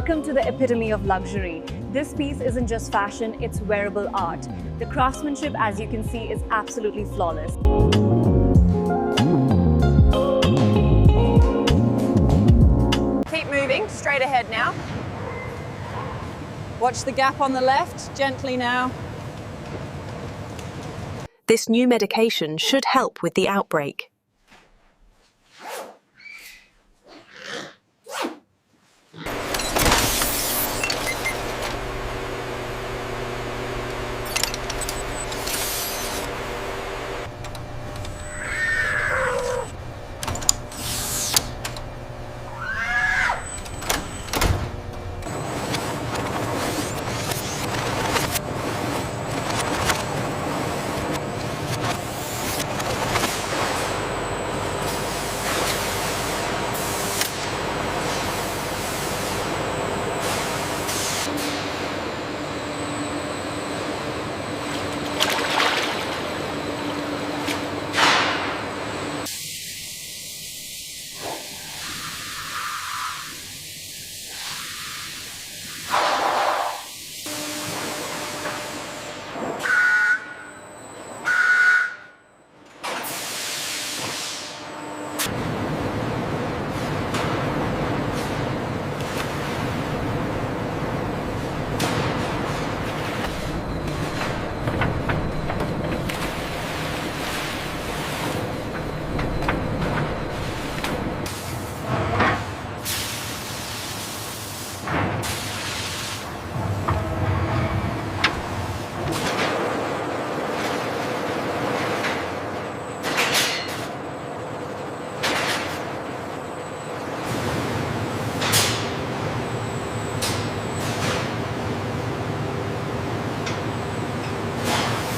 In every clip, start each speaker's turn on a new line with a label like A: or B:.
A: Welcome to the epitome of luxury. This piece isn't just fashion, it's wearable art. The craftsmanship, as you can see, is absolutely flawless.
B: Keep moving, straight ahead now. Watch the gap on the left, gently now.
C: This new medication should help with the outbreak.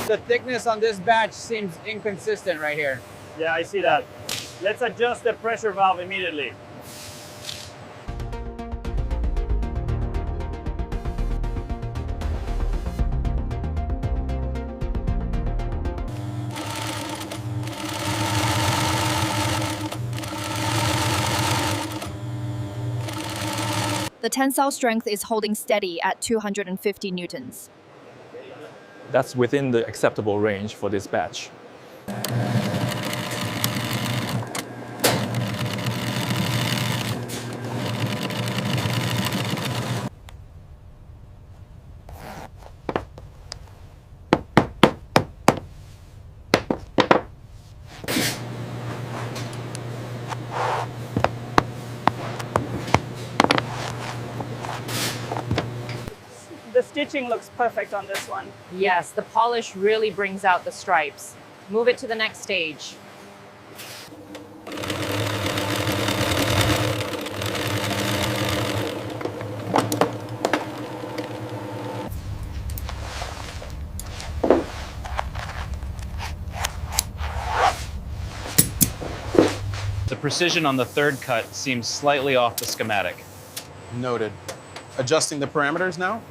D: The thickness on this batch seems inconsistent right here.
E: Yeah, I see that. Let's adjust the pressure valve immediately.
F: The tensile strength is holding steady at 250 newtons.
G: That's within the acceptable range for this batch.
H: The stitching looks perfect on this one.
B: Yes, the polish really brings out the stripes. Move it to the next stage.
I: The precision on the third cut seems slightly off the schematic.
J: Noted. Adjusting the parameters now?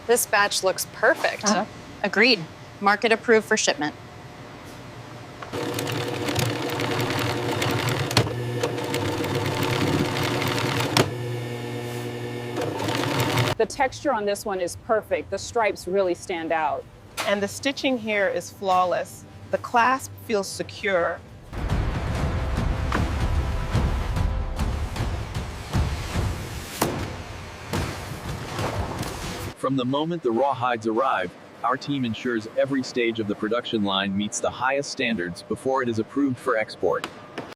B: This batch looks perfect.
K: Agreed. Market approved for shipment.
H: The texture on this one is perfect. The stripes really stand out.
L: And the stitching here is flawless. The clasp feels secure.
M: From the moment the raw hides arrive, our team ensures every stage of the production line meets the highest standards before it is approved for export.